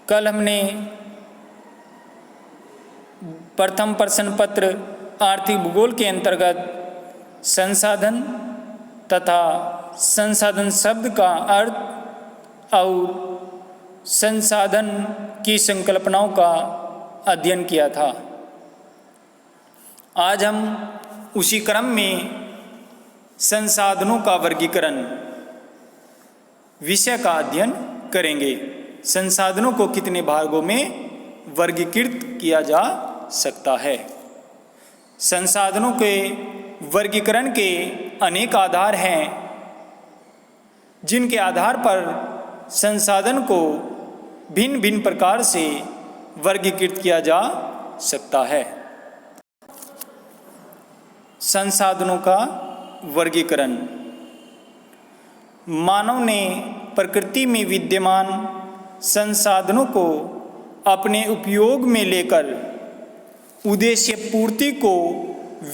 कल हमने प्रथम प्रश्न पत्र आर्थिक भूगोल के अंतर्गत संसाधन तथा संसाधन शब्द का अर्थ और संसाधन की संकल्पनाओं का अध्ययन किया था। आज हम उसी क्रम में संसाधनों का वर्गीकरण विषय का अध्ययन करेंगे। संसाधनों को कितने भागों में वर्गीकृत किया जा सकता है। संसाधनों के वर्गीकरण के अनेक आधार हैं, जिनके आधार पर संसाधन को भिन्न भिन्न प्रकार से वर्गीकृत किया जा सकता है। संसाधनों का वर्गीकरण। मानव ने प्रकृति में विद्यमान संसाधनों को अपने उपयोग में लेकर उद्देश्य पूर्ति को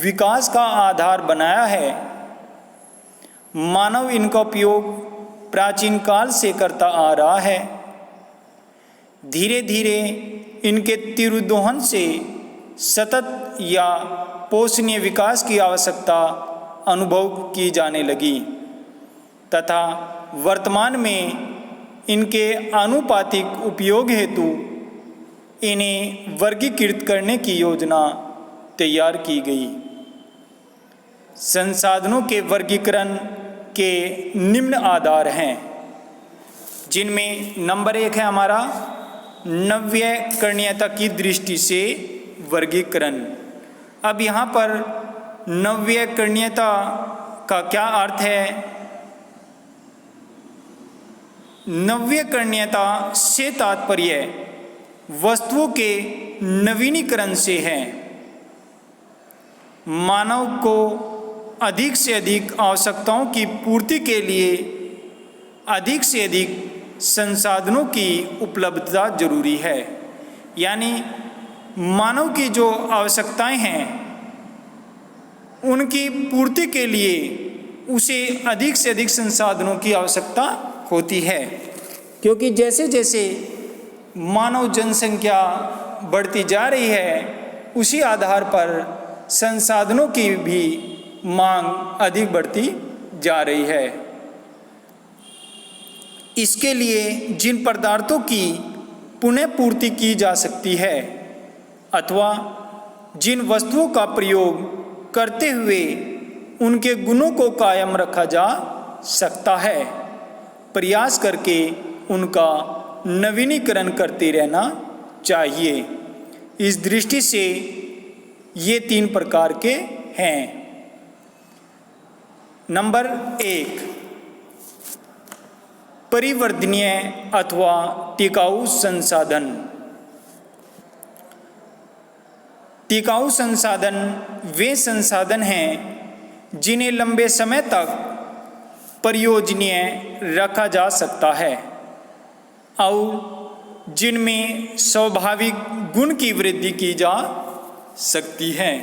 विकास का आधार बनाया है। मानव इनका उपयोग प्राचीन काल से करता आ रहा है। धीरे धीरे इनके तिरोधान से सतत या पोषणीय विकास की आवश्यकता अनुभव की जाने लगी तथा वर्तमान में इनके आनुपातिक उपयोग हेतु इन्हें वर्गीकृत करने की योजना तैयार की गई। संसाधनों के वर्गीकरण के निम्न आधार हैं, जिनमें नंबर 1 है हमारा नव्यकरणीयता की दृष्टि से वर्गीकरण। अब यहाँ पर नव्यकरणीयता का क्या अर्थ है? नव्यकरणीयता से तात्पर्य वस्तुओं के नवीनीकरण से है। मानव को अधिक से अधिक आवश्यकताओं की पूर्ति के लिए अधिक से अधिक संसाधनों की उपलब्धता जरूरी है। यानी मानव की जो आवश्यकताएं हैं उनकी पूर्ति के लिए उसे अधिक से अधिक संसाधनों की आवश्यकता होती है, क्योंकि जैसे जैसे मानव जनसंख्या बढ़ती जा रही है उसी आधार पर संसाधनों की भी मांग अधिक बढ़ती जा रही है। इसके लिए जिन पदार्थों की पुनः पूर्ति की जा सकती है अथवा जिन वस्तुओं का प्रयोग करते हुए उनके गुणों को कायम रखा जा सकता है, प्रयास करके उनका नवीनीकरण करते रहना चाहिए। इस दृष्टि से ये 3 प्रकार के हैं। नंबर 1 परिवर्तनीय अथवा टिकाऊ संसाधन। टिकाऊ संसाधन वे संसाधन हैं जिन्हें लंबे समय तक प्रयोजनीय रखा जा सकता है और जिनमें स्वाभाविक गुण की वृद्धि की जा सकती है।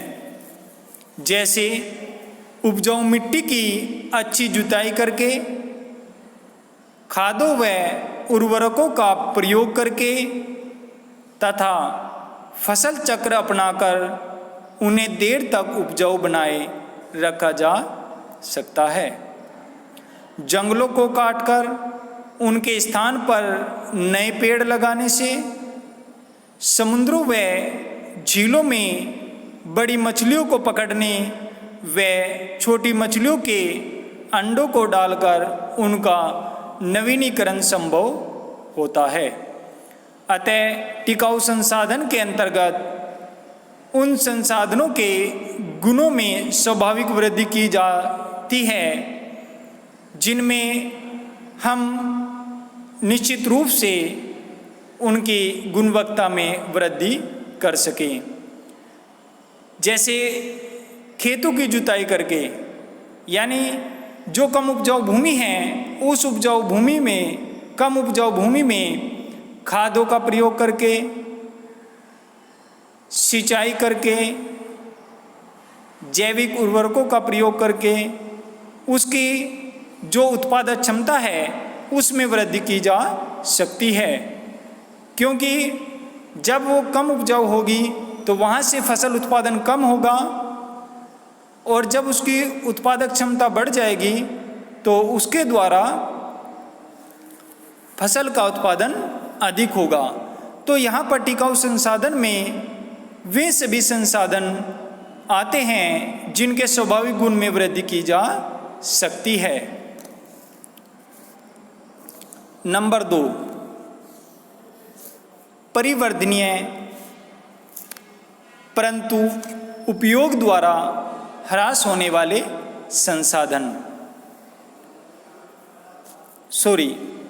जैसे उपजाऊ मिट्टी की अच्छी जुताई करके, खादों व उर्वरकों का प्रयोग करके तथा फसल चक्र अपनाकर उन्हें देर तक उपजाऊ बनाए रखा जा सकता है। जंगलों को काटकर उनके स्थान पर नए पेड़ लगाने से समुद्रों व झीलों में बड़ी मछलियों को पकड़ने व छोटी मछलियों के अंडों को डालकर उनका नवीनीकरण संभव होता है। अतः टिकाऊ संसाधन के अंतर्गत उन संसाधनों के गुणों में स्वाभाविक वृद्धि की जाती है जिनमें हम निश्चित रूप से उनकी गुणवत्ता में वृद्धि कर सकें। जैसे खेतों की जुताई करके, यानी जो कम उपजाऊ भूमि है उस उपजाऊ भूमि में, कम उपजाऊ भूमि में खादों का प्रयोग करके, सिंचाई करके, जैविक उर्वरकों का प्रयोग करके उसकी जो उत्पादक क्षमता है उसमें वृद्धि की जा सकती है। क्योंकि जब वो कम उपजाऊ होगी तो वहाँ से फसल उत्पादन कम होगा, और जब उसकी उत्पादक क्षमता बढ़ जाएगी तो उसके द्वारा फसल का उत्पादन अधिक होगा। तो यहाँ पर टिकाऊ संसाधन में वे सभी संसाधन आते हैं जिनके स्वाभाविक गुण में वृद्धि की जा सकती है। नंबर 2, परिवर्धनीय परंतु उपयोग द्वारा ह्रास होने वाले संसाधन।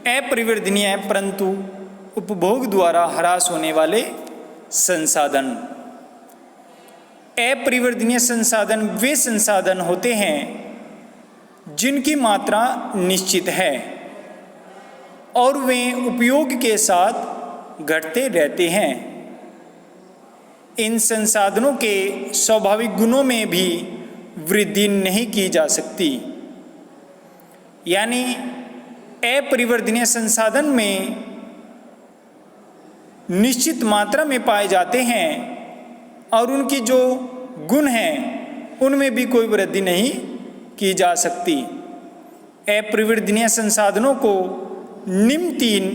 अपरिवर्तनीय परंतु उपभोग द्वारा ह्रास होने वाले संसाधन। अपरिवर्तनीय संसाधन वे संसाधन होते हैं जिनकी मात्रा निश्चित है और वे उपयोग के साथ घटते रहते हैं। इन संसाधनों के स्वाभाविक गुणों में भी वृद्धि नहीं की जा सकती। यानी अपरिवर्तनीय संसाधन में निश्चित मात्रा में पाए जाते हैं और उनकी जो गुण हैं उनमें भी कोई वृद्धि नहीं की जा सकती। अपरिवर्तनीय संसाधनों को निम्न 3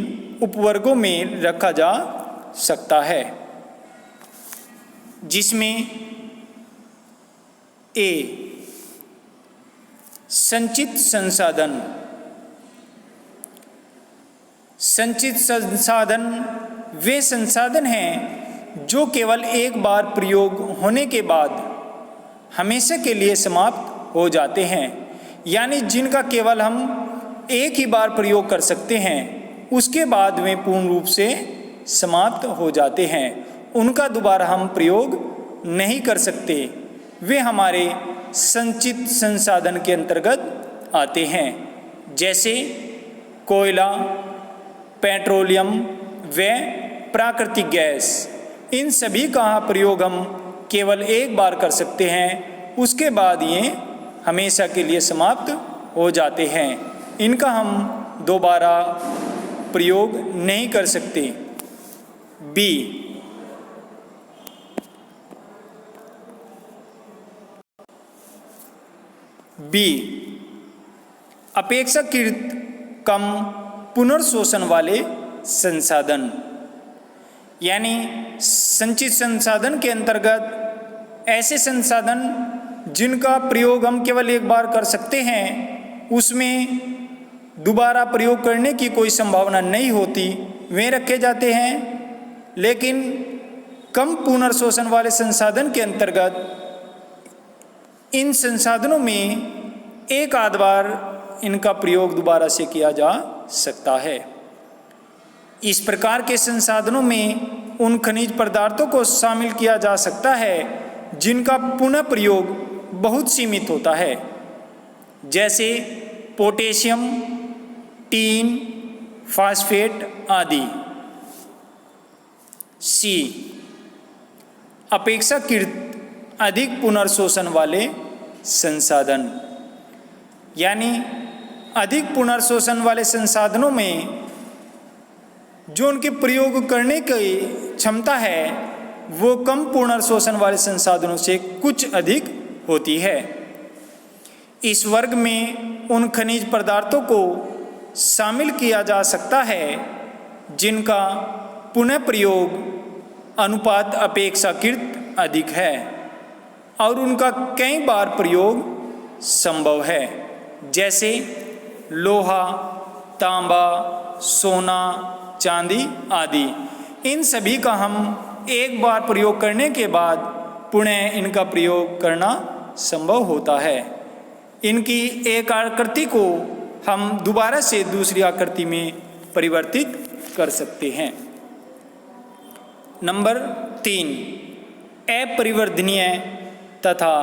उपवर्गों में रखा जा सकता है, जिसमें ए, संचित संसाधन। संचित संसाधन वे संसाधन हैं जो केवल एक बार प्रयोग होने के बाद हमेशा के लिए समाप्त हो जाते हैं। यानी जिनका केवल हम एक ही बार प्रयोग कर सकते हैं, उसके बाद वे पूर्ण रूप से समाप्त हो जाते हैं, उनका दोबारा हम प्रयोग नहीं कर सकते। वे हमारे संचित संसाधन के अंतर्गत आते हैं, जैसे कोयला, पेट्रोलियम व प्राकृतिक गैस। इन सभी का प्रयोग हम केवल एक बार कर सकते हैं, उसके बाद ये हमेशा के लिए समाप्त हो जाते हैं, इनका हम दोबारा प्रयोग नहीं कर सकते। बी, अपेक्षाकृत कम पुनर्शोषण वाले संसाधन। यानी संचित संसाधन के अंतर्गत ऐसे संसाधन जिनका प्रयोग हम केवल एक बार कर सकते हैं, उसमें दोबारा प्रयोग करने की कोई संभावना नहीं होती, वे रखे जाते हैं। लेकिन कम पुनर्शोषण वाले संसाधन के अंतर्गत इन संसाधनों में एक आध बार इनका प्रयोग दोबारा से किया जा सकता है। इस प्रकार के संसाधनों में उन खनिज पदार्थों को शामिल किया जा सकता है जिनका पुनः प्रयोग बहुत सीमित होता है, जैसे पोटेशियम, टीन, फास्फेट आदि। सी, अपेक्षाकृत अधिक पुनर्शोषण वाले संसाधन। यानी अधिक पुनर्शोषण वाले संसाधनों में जो उनके प्रयोग करने की क्षमता है वो कम पुनर्शोषण वाले संसाधनों से कुछ अधिक होती है। इस वर्ग में उन खनिज पदार्थों को शामिल किया जा सकता है जिनका पुनः प्रयोग अनुपात अपेक्षाकृत अधिक है और उनका कई बार प्रयोग संभव है, जैसे लोहा, तांबा, सोना, चांदी आदि। इन सभी का हम एक बार प्रयोग करने के बाद पुनः इनका प्रयोग करना संभव होता है। इनकी एक आकृति को हम दोबारा से दूसरी आकृति में परिवर्तित कर सकते हैं। नंबर 3, अपरिवर्तनीय तथा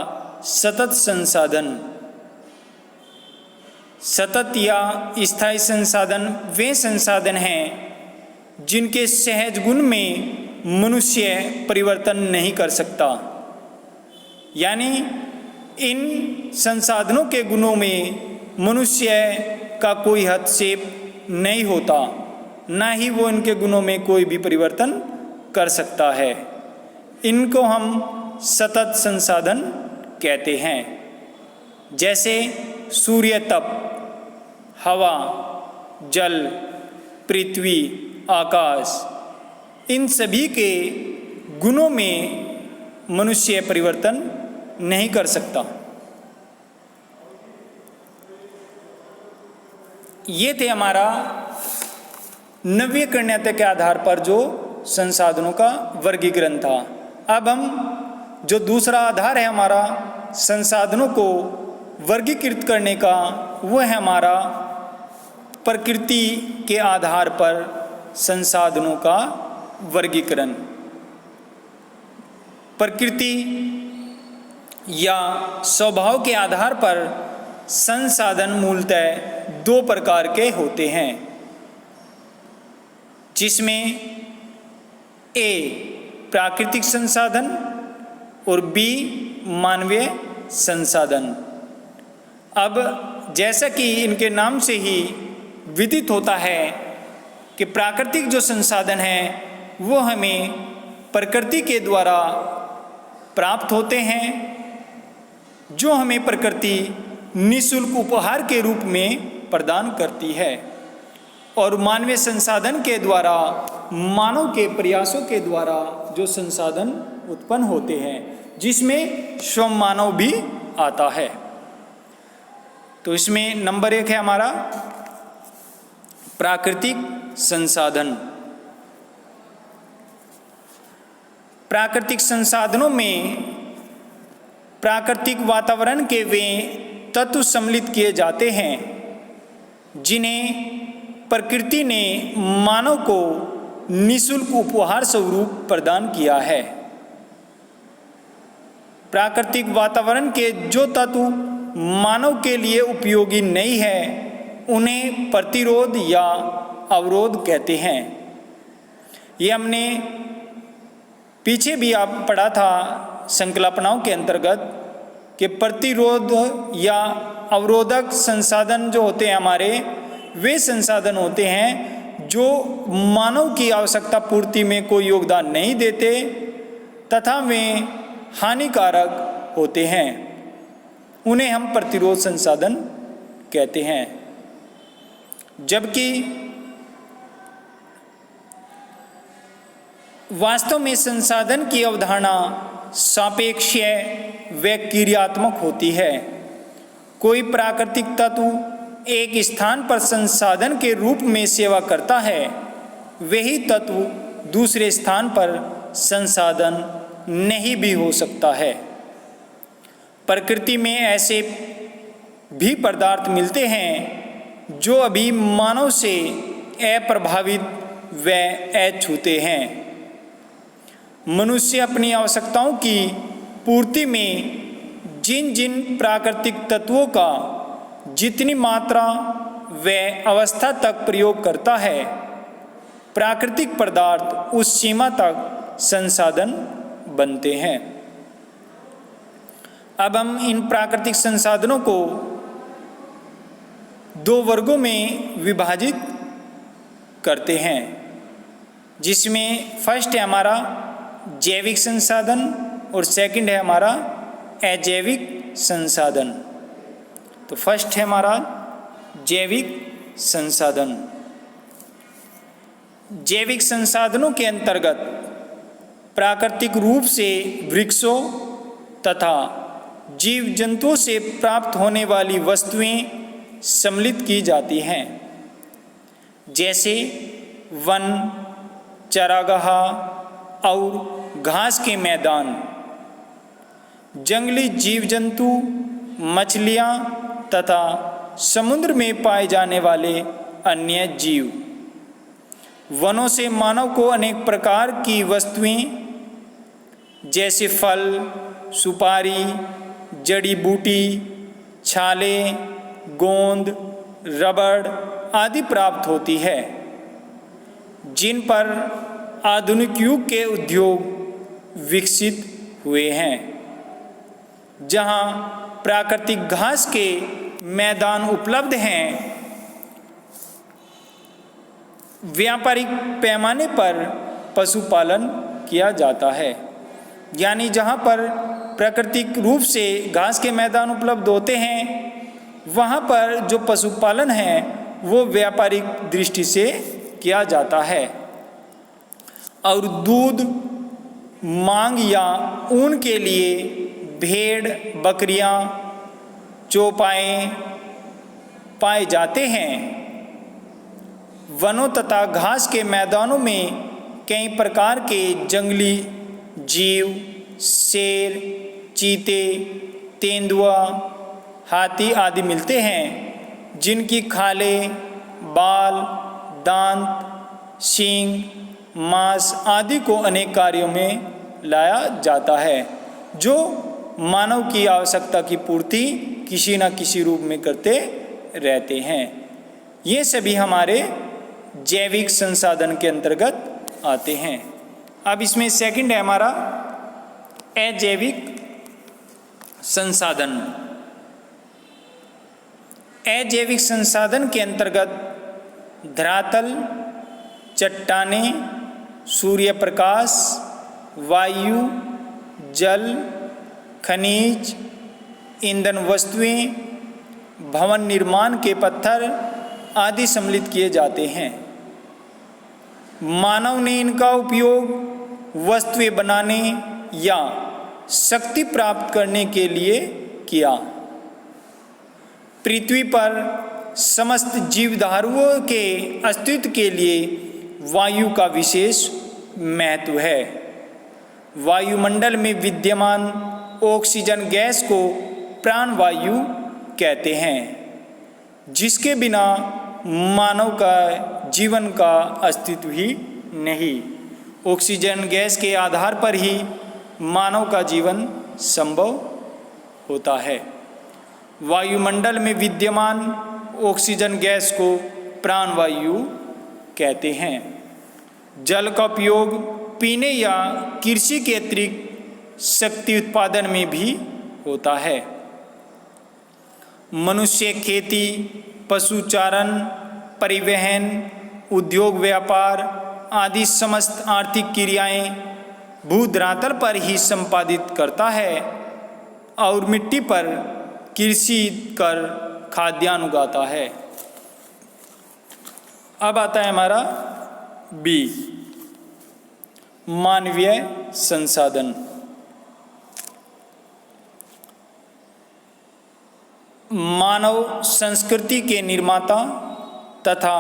सतत संसाधन। सतत या स्थायी संसाधन वे संसाधन हैं जिनके सहज गुण में मनुष्य परिवर्तन नहीं कर सकता। यानी इन संसाधनों के गुणों में मनुष्य का कोई हस्तक्षेप नहीं होता, ना ही वो इनके गुणों में कोई भी परिवर्तन कर सकता है। इनको हम सतत संसाधन कहते हैं। जैसे सूर्य तप, हवा, जल, पृथ्वी, आकाश, इन सभी के गुणों में मनुष्य परिवर्तन नहीं कर सकता। ये थे हमारा नवीकरणीयता के आधार पर जो संसाधनों का वर्गीकरण था। अब हम जो दूसरा आधार है हमारा संसाधनों को वर्गीकृत करने का, वो है हमारा प्रकृति के आधार पर संसाधनों का वर्गीकरण। प्रकृति या स्वभाव के आधार पर संसाधन मूलतः दो प्रकार के होते हैं, जिसमें ए प्राकृतिक संसाधन और बी मानवीय संसाधन। अब जैसा कि इनके नाम से ही विदित होता है कि प्राकृतिक जो संसाधन है वो हमें प्रकृति के द्वारा प्राप्त होते हैं, जो हमें प्रकृति निःशुल्क उपहार के रूप में प्रदान करती है, और मानवीय संसाधन के द्वारा, मानव के प्रयासों के द्वारा जो संसाधन उत्पन्न होते हैं, जिसमें स्वयं मानव भी आता है। तो इसमें नंबर 1 है हमारा प्राकृतिक संसाधन। प्राकृतिक संसाधनों में प्राकृतिक वातावरण के वे तत्व सम्मिलित किए जाते हैं जिन्हें प्रकृति ने मानव को निःशुल्क उपहार स्वरूप प्रदान किया है। प्राकृतिक वातावरण के जो तत्व मानव के लिए उपयोगी नहीं है, उन्हें प्रतिरोध या अवरोध कहते हैं। ये हमने पीछे भी आप पढ़ा था संकल्पनाओं के अंतर्गत कि प्रतिरोध या अवरोधक संसाधन जो होते हैं हमारे, वे संसाधन होते हैं जो मानव की आवश्यकता पूर्ति में कोई योगदान नहीं देते तथा वे हानिकारक होते हैं। उन्हें हम प्रतिरोध संसाधन कहते हैं। जबकि वास्तव में संसाधन की अवधारणा सापेक्ष व क्रियात्मक होती है। कोई प्राकृतिक तत्व एक स्थान पर संसाधन के रूप में सेवा करता है, वही तत्व दूसरे स्थान पर संसाधन नहीं भी हो सकता है। प्रकृति में ऐसे भी पदार्थ मिलते हैं जो अभी मानव से अप्रभावित व अछूते हैं। मनुष्य अपनी आवश्यकताओं की पूर्ति में जिन जिन प्राकृतिक तत्वों का जितनी मात्रा व अवस्था तक प्रयोग करता है, प्राकृतिक पदार्थ उस सीमा तक संसाधन बनते हैं। अब हम इन प्राकृतिक संसाधनों को दो वर्गों में विभाजित करते हैं, जिसमें फर्स्ट है हमारा जैविक संसाधन और सेकंड है हमारा अजैविक संसाधन। तो फर्स्ट है हमारा जैविक संसाधन। जैविक संसाधनों के अंतर्गत प्राकृतिक रूप से वृक्षों तथा जीव जंतुओं से प्राप्त होने वाली वस्तुएं सम्मिलित की जाती हैं, जैसे वन, चारागाह और घास के मैदान, जंगली जीव जंतु, मछलियाँ तथा समुद्र में पाए जाने वाले अन्य जीव। वनों से मानव को अनेक प्रकार की वस्तुएं जैसे फल, सुपारी, जड़ी बूटी, छाले, गोंद, रबड़ आदि प्राप्त होती है, जिन पर आधुनिक युग के उद्योग विकसित हुए हैं। जहां प्राकृतिक घास के मैदान उपलब्ध हैं, व्यापारिक पैमाने पर पशुपालन किया जाता है, यानी जहाँ पर प्राकृतिक रूप से घास के मैदान उपलब्ध होते हैं वहाँ पर जो पशुपालन है वो व्यापारिक दृष्टि से किया जाता है। और दूध मांग या ऊन के लिए भेड़ बकरियां चौपाए पाए जाते हैं। वनों तथा घास के मैदानों में कई प्रकार के जंगली जीव, शेर, चीते, तेंदुआ, हाथी आदि मिलते हैं, जिनकी खालें, बाल, दांत, सींग, मांस आदि को अनेक कार्यों में लाया जाता है, जो मानव की आवश्यकता की पूर्ति किसी न किसी रूप में करते रहते हैं। ये सभी हमारे जैविक संसाधन के अंतर्गत आते हैं। अब इसमें सेकंड है हमारा अजैविक संसाधन। अजैविक संसाधन के अंतर्गत धरातल, चट्टानें, सूर्य प्रकाश, वायु, जल, खनिज, ईंधन वस्तुएं, भवन निर्माण के पत्थर आदि सम्मिलित किए जाते हैं। मानव ने इनका उपयोग वस्तुएं बनाने या शक्ति प्राप्त करने के लिए किया। पृथ्वी पर समस्त जीवधारुओं के अस्तित्व के लिए वायु का विशेष महत्व है। वायुमंडल में विद्यमान ऑक्सीजन गैस को प्राणवायु कहते हैं, जिसके बिना मानव का जीवन का अस्तित्व ही नहीं। ऑक्सीजन गैस के आधार पर ही मानव का जीवन संभव होता है। वायुमंडल में विद्यमान ऑक्सीजन गैस को प्राणवायु कहते हैं। जल का उपयोग पीने या कृषि के अतिरिक्त शक्ति उत्पादन में भी होता है। मनुष्य खेती, पशुचारण, परिवहन, उद्योग व्यापार आदि समस्त आर्थिक क्रियाएं भूधरातल पर ही संपादित करता है और मिट्टी पर कृषि कर खाद्यान्न उगाता है। अब आता है हमारा बी, मानवीय संसाधन। मानव संस्कृति के निर्माता तथा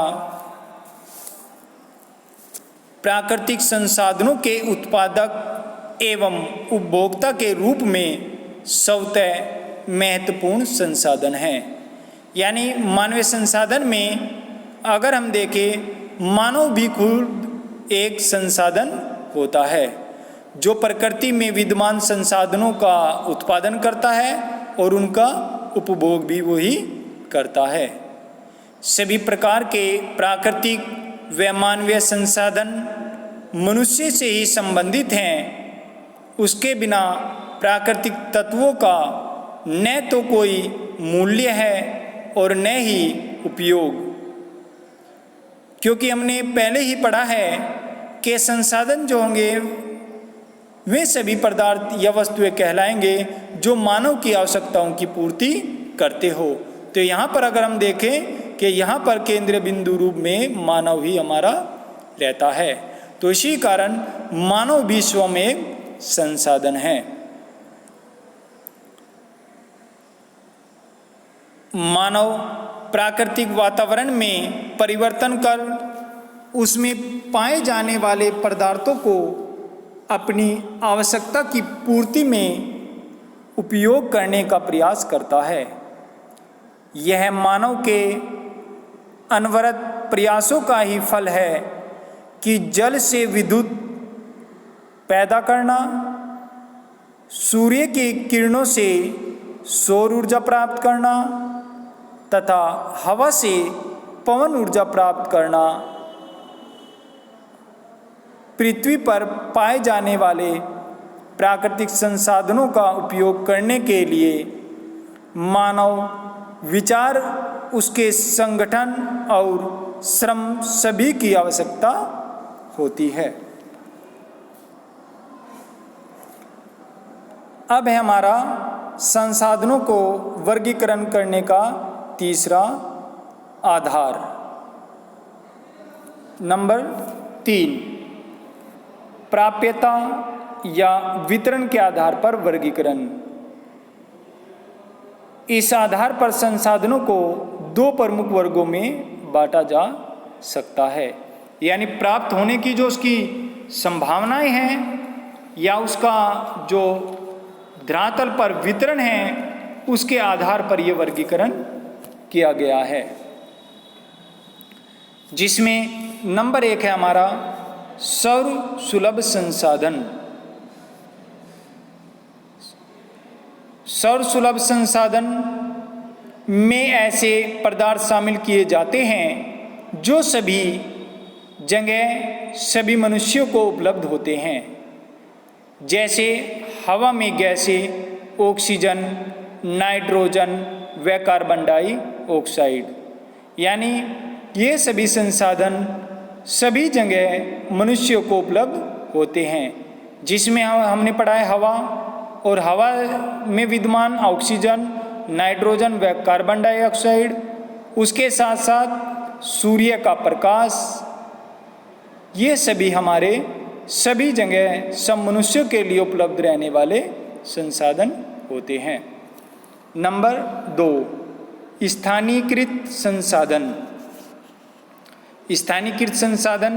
प्राकृतिक संसाधनों के उत्पादक एवं उपभोक्ता के रूप में स्वतः महत्वपूर्ण संसाधन है। यानी मानवीय संसाधन में अगर हम देखें, मानव भी खुद एक संसाधन होता है जो प्रकृति में विद्यमान संसाधनों का उत्पादन करता है और उनका उपभोग भी वही करता है। सभी प्रकार के प्राकृतिक व मानवीय संसाधन मनुष्य से ही संबंधित हैं। उसके बिना प्राकृतिक तत्वों का न तो कोई मूल्य है और न ही उपयोग, क्योंकि हमने पहले ही पढ़ा है कि संसाधन जो होंगे वे सभी पदार्थ या वस्तुएं कहलाएंगे जो मानव की आवश्यकताओं की पूर्ति करते हो। तो यहाँ पर अगर हम देखें कि यहाँ पर केंद्रीय बिंदु रूप में मानव ही हमारा रहता है, तो इसी कारण मानव भी स्वयं एक संसाधन है। मानव प्राकृतिक वातावरण में परिवर्तन कर उसमें पाए जाने वाले पदार्थों को अपनी आवश्यकता की पूर्ति में उपयोग करने का प्रयास करता है। यह मानव के अनवरत प्रयासों का ही फल है कि जल से विद्युत पैदा करना, सूर्य की किरणों से सौर ऊर्जा प्राप्त करना तथा हवा से पवन ऊर्जा प्राप्त करना। पृथ्वी पर पाए जाने वाले प्राकृतिक संसाधनों का उपयोग करने के लिए मानव विचार, उसके संगठन और श्रम सभी की आवश्यकता होती है। अब है हमारा संसाधनों को वर्गीकरण करने का तीसरा आधार। नंबर 3, प्राप्यता या वितरण के आधार पर वर्गीकरण। इस आधार पर संसाधनों को दो प्रमुख वर्गों में बांटा जा सकता है, यानी प्राप्त होने की जो उसकी संभावनाएं हैं या उसका जो धरातल पर वितरण है उसके आधार पर यह वर्गीकरण किया गया है, जिसमें नंबर 1 है हमारा सर्वसुलभ संसाधन। सर्वसुलभ संसाधन में ऐसे पदार्थ शामिल किए जाते हैं जो सभी जगह सभी मनुष्यों को उपलब्ध होते हैं, जैसे हवा में गैसें, ऑक्सीजन, नाइट्रोजन व कार्बन डाइऑक्साइड। यानी ये सभी संसाधन सभी जगह मनुष्यों को उपलब्ध होते हैं, जिसमें हमने पढ़ा है हवा, और हवा में विद्यमान ऑक्सीजन, नाइट्रोजन व कार्बन डाइऑक्साइड, उसके साथ साथ सूर्य का प्रकाश, ये सभी हमारे सभी जगह सब मनुष्यों के लिए उपलब्ध रहने वाले संसाधन होते हैं। नंबर 2, स्थानीयकृत संसाधन। स्थानीयकृत संसाधन,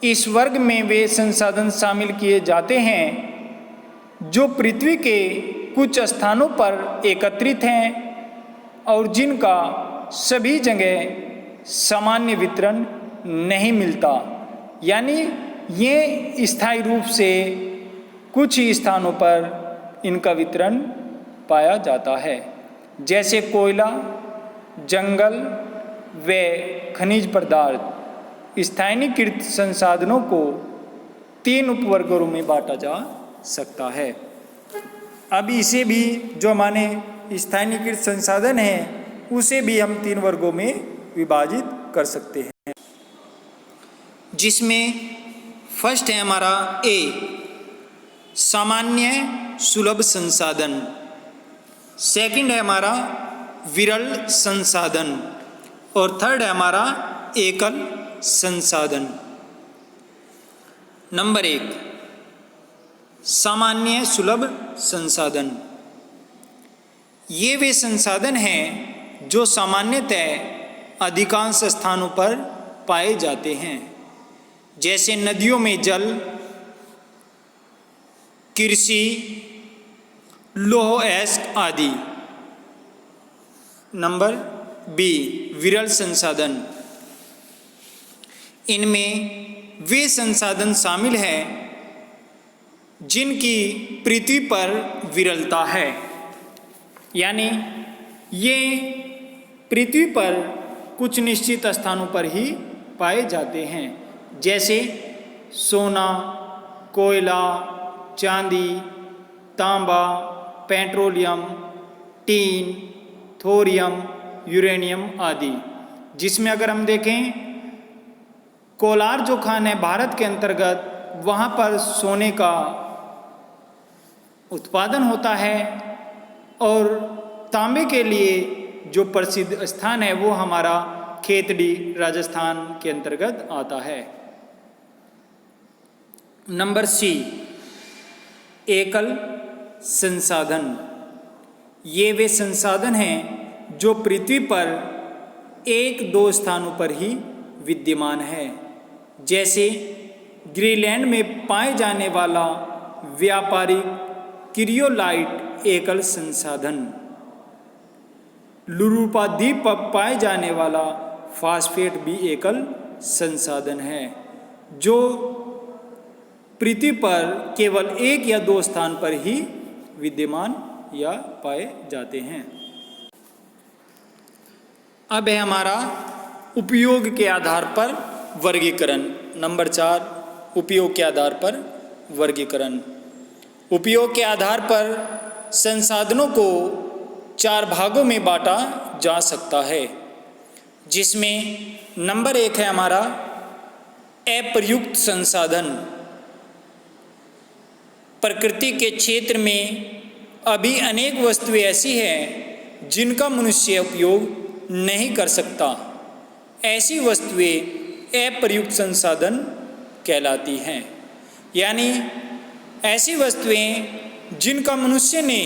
इस वर्ग में वे संसाधन शामिल किए जाते हैं जो पृथ्वी के कुछ स्थानों पर एकत्रित हैं और जिनका सभी जगह सामान्य वितरण नहीं मिलता, यानी ये स्थायी रूप से कुछ ही स्थानों पर इनका वितरण पाया जाता है, जैसे कोयला, जंगल व खनिज पदार्थ। स्थानीयकृत संसाधनों को 3 उपवर्गों में बांटा जा सकता है। अब इसे भी जो हमारे स्थानीयकृत संसाधन हैं उसे भी हम 3 वर्गों में विभाजित कर सकते हैं, जिसमें फर्स्ट है हमारा ए, सामान्य सुलभ संसाधन। सेकंड है हमारा विरल संसाधन, और थर्ड है हमारा एकल संसाधन। नंबर 1, सामान्य सुलभ संसाधन। ये वे संसाधन हैं जो सामान्यतः अधिकांश स्थानों पर पाए जाते हैं, जैसे नदियों में जल, कृषि, लौह अयस्क आदि। नंबर बी, विरल संसाधन। इनमें वे संसाधन शामिल हैं जिनकी पृथ्वी पर विरलता है, यानी ये पृथ्वी पर कुछ निश्चित स्थानों पर ही पाए जाते हैं, जैसे सोना, कोयला, चांदी, तांबा, पेट्रोलियम, टीन, थोरियम, यूरेनियम आदि। जिसमें अगर हम देखें कोलार जो खान है भारत के अंतर्गत, वहाँ पर सोने का उत्पादन होता है, और तांबे के लिए जो प्रसिद्ध स्थान है वो हमारा खेतड़ी राजस्थान के अंतर्गत आता है। नंबर सी, एकल संसाधन। ये वे संसाधन हैं जो पृथ्वी पर 1-2 स्थानों पर ही विद्यमान है, जैसे ग्रीनलैंड में पाए जाने वाला व्यापारिक क्रियोलाइट एकल संसाधन, लुरूपा द्वीप पर पाए जाने वाला फास्फेट भी एकल संसाधन है, जो पृथ्वी पर केवल 1 या 2 स्थान पर ही विद्यमान या पाए जाते हैं। अब है हमारा उपयोग के आधार पर वर्गीकरण। नंबर 4, उपयोग के आधार पर वर्गीकरण। उपयोग के आधार पर संसाधनों को 4 भागों में बांटा जा सकता है, जिसमें नंबर 1 है हमारा अप्रयुक्त संसाधन। प्रकृति के क्षेत्र में अभी अनेक वस्तुएं ऐसी हैं जिनका मनुष्य उपयोग नहीं कर सकता। ऐसी वस्तुएं अप्रयुक्त संसाधन कहलाती हैं। यानी ऐसी वस्तुएं जिनका मनुष्य ने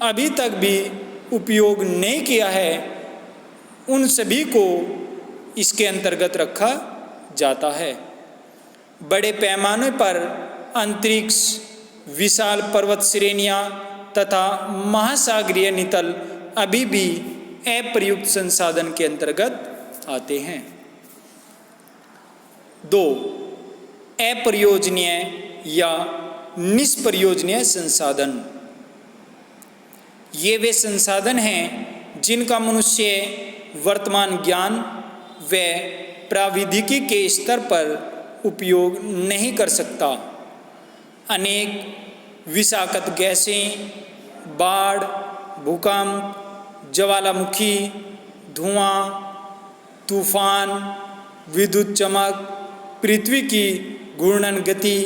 अभी तक भी उपयोग नहीं किया है, उन सभी को इसके अंतर्गत रखा जाता है। बड़े पैमाने पर अंतरिक्ष, विशाल पर्वत श्रेणियाँ तथा महासागरीय नितल अभी भी अप्रयुक्त संसाधन के अंतर्गत आते हैं। 2. अप्रयोजनीय या निष्प्रयोजनीय संसाधन। ये वे संसाधन हैं जिनका मनुष्य वर्तमान ज्ञान व प्रौद्योगिकी के स्तर पर उपयोग नहीं कर सकता। अनेक विषाक्त गैसें, बाढ़, भूकंप, ज्वालामुखी, धुआं, तूफान, विद्युत चमक, पृथ्वी की घूर्णन गति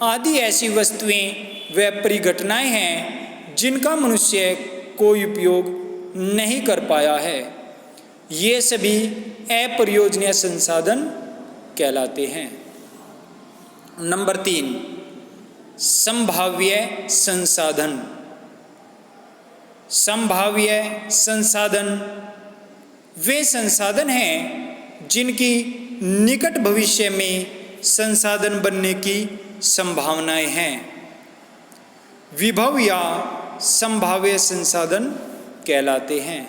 आदि ऐसी वस्तुएं व परिघटनाएं हैं जिनका मनुष्य कोई उपयोग नहीं कर पाया है। ये सभी अप्रयोजनीय संसाधन कहलाते हैं। नंबर 3, संभाव्य संसाधन। संभाव्य संसाधन वे संसाधन हैं जिनकी निकट भविष्य में संसाधन बनने की संभावनाएं हैं। विभव या संभाव्य संसाधन कहलाते हैं।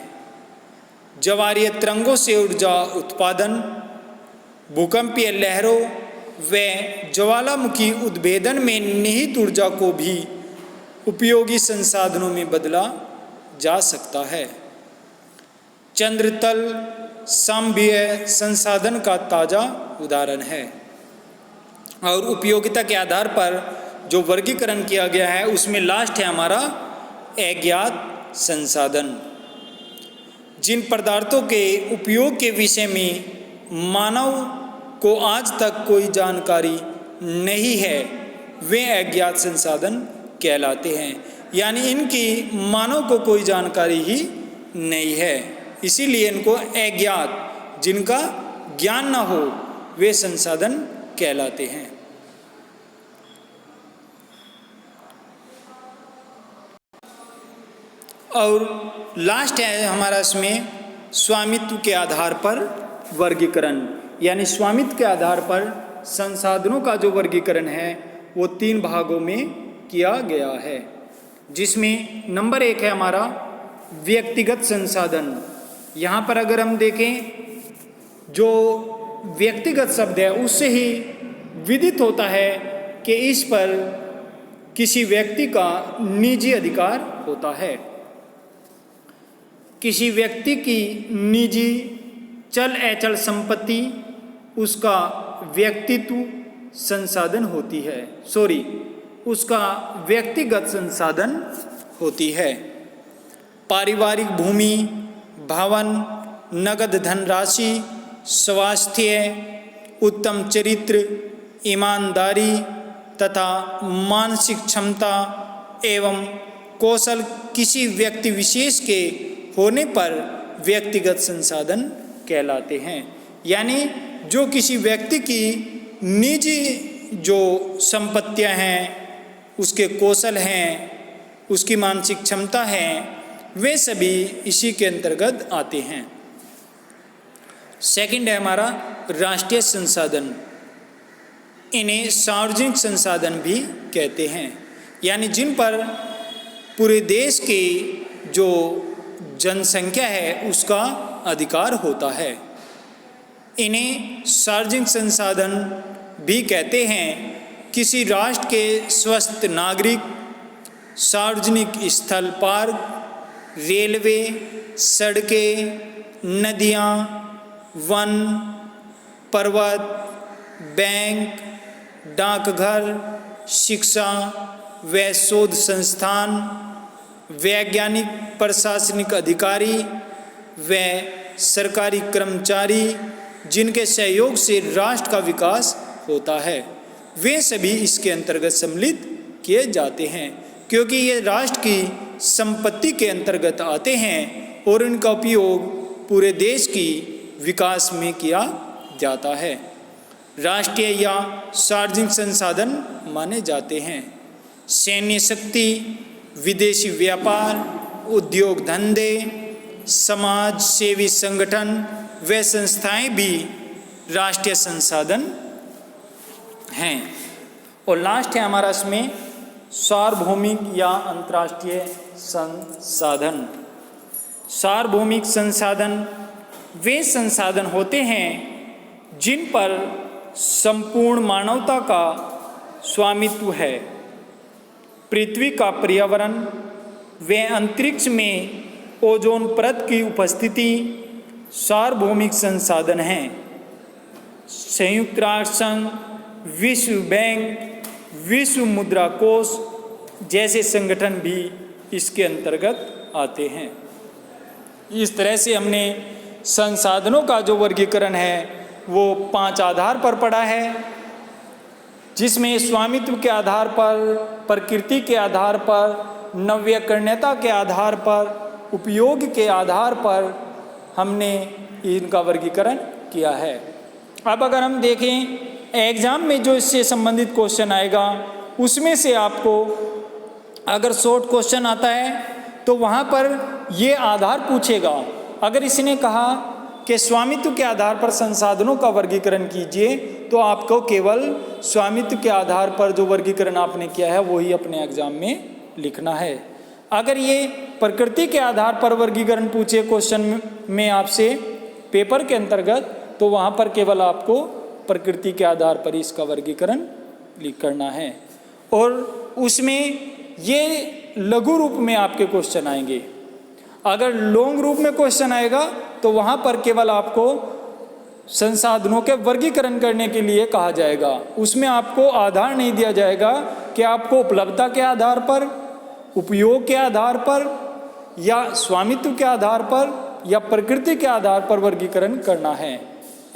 ज्वारीय तरंगों से ऊर्जा उत्पादन, भूकंपीय लहरों व ज्वालामुखी उद्भेदन में निहित ऊर्जा को भी उपयोगी संसाधनों में बदला जा सकता है। चंद्रतल संभाव्य संसाधन का ताज़ा उदाहरण है। और उपयोगिता के आधार पर जो वर्गीकरण किया गया है उसमें लास्ट है हमारा अज्ञात संसाधन। जिन पदार्थों के उपयोग के विषय में मानव को आज तक कोई जानकारी नहीं है, वे अज्ञात संसाधन कहलाते हैं। यानी इनकी मानव को कोई जानकारी ही नहीं है, इसीलिए इनको अज्ञात, जिनका ज्ञान न हो, वे संसाधन कहलाते हैं। और लास्ट है हमारा इसमें स्वामित्व के आधार पर वर्गीकरण। यानी स्वामित्व के आधार पर संसाधनों का जो वर्गीकरण है वो 3 भागों में किया गया है। जिसमें नंबर 1 है हमारा व्यक्तिगत संसाधन। यहाँ पर अगर हम देखें, जो व्यक्तिगत शब्द है उससे ही विदित होता है कि इस पर किसी व्यक्ति का निजी अधिकार होता है। किसी व्यक्ति की निजी चल अचल संपत्ति उसका व्यक्तित्व संसाधन होती है, उसका व्यक्तिगत संसाधन होती है। पारिवारिक भूमि, भवन, नगद धनराशि, स्वास्थ्य, उत्तम चरित्र, ईमानदारी तथा मानसिक क्षमता एवं कौशल किसी व्यक्ति विशेष के होने पर व्यक्तिगत संसाधन कहलाते हैं। यानी जो किसी व्यक्ति की निजी जो संपत्तियां हैं, उसके कौशल हैं, उसकी मानसिक क्षमता है, वे सभी इसी के अंतर्गत आते हैं। सेकंड है हमारा राष्ट्रीय संसाधन। इन्हें सार्वजनिक संसाधन भी कहते हैं। यानी जिन पर पूरे देश की जो जनसंख्या है उसका अधिकार होता है, इन्हें सार्वजनिक संसाधन भी कहते हैं। किसी राष्ट्र के स्वस्थ नागरिक सार्वजनिक स्थल, पार्क, रेलवे, सड़कें, नदियाँ, वन, पर्वत, बैंक, डाकघर, शिक्षा व शोध संस्थान, वैज्ञानिक प्रशासनिक अधिकारी व सरकारी कर्मचारी जिनके सहयोग से राष्ट्र का विकास होता है, वे सभी इसके अंतर्गत सम्मिलित किए जाते हैं, क्योंकि ये राष्ट्र की संपत्ति के अंतर्गत आते हैं और इनका उपयोग पूरे देश की विकास में किया जाता है। राष्ट्रीय या सार्वजनिक संसाधन माने जाते हैं सैन्य शक्ति, विदेशी व्यापार, उद्योग धंधे, समाज सेवी संगठन व संस्थाएं भी राष्ट्रीय संसाधन हैं। और लास्ट है हमारा इसमें सार्वभौमिक या अंतर्राष्ट्रीय संसाधन। सार्वभौमिक संसाधन वे संसाधन होते हैं जिन पर संपूर्ण मानवता का स्वामित्व है। पृथ्वी का पर्यावरण व अंतरिक्ष में ओजोन परत की उपस्थिति सार्वभौमिक संसाधन हैं। संयुक्त राष्ट्र संघ, विश्व बैंक, विश्व मुद्रा कोष जैसे संगठन भी इसके अंतर्गत आते हैं। इस तरह से हमने संसाधनों का जो वर्गीकरण है वो 5 आधार पर पढ़ा है, जिसमें स्वामित्व के आधार पर, प्रकृति के आधार पर, नवीकरणीयता के आधार पर, उपयोग के आधार पर हमने इनका वर्गीकरण किया है। अब अगर हम देखें एग्जाम में जो इससे संबंधित क्वेश्चन आएगा उसमें से आपको अगर शॉर्ट क्वेश्चन आता है तो वहाँ पर ये आधार पूछेगा। अगर इसने कहा कि स्वामित्व के आधार पर संसाधनों का वर्गीकरण कीजिए तो आपको केवल स्वामित्व के आधार पर जो वर्गीकरण आपने किया है वही अपने एग्जाम में लिखना है। अगर ये प्रकृति के आधार पर वर्गीकरण पूछे क्वेश्चन में आपसे पेपर के अंतर्गत तो वहाँ पर केवल आपको प्रकृति के आधार पर इसका वर्गीकरण करना है। और उसमें ये लघु रूप में आपके क्वेश्चन आएंगे। अगर लॉन्ग रूप में क्वेश्चन आएगा तो वहाँ पर केवल आपको संसाधनों के वर्गीकरण करने के लिए कहा जाएगा। उसमें आपको आधार नहीं दिया जाएगा कि आपको उपलब्धता के आधार पर, उपयोग के आधार पर या स्वामित्व के आधार पर या प्रकृति के आधार पर वर्गीकरण करना है,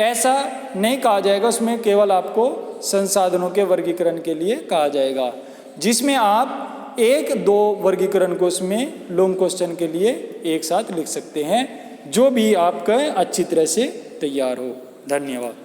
ऐसा नहीं कहा जाएगा। उसमें केवल आपको संसाधनों के वर्गीकरण के लिए कहा जाएगा, जिसमें आप 1-2 वर्गीकरण को उसमें लॉन्ग क्वेश्चन के लिए एक साथ लिख सकते हैं, जो भी आपका अच्छी तरह से तैयार हो। धन्यवाद।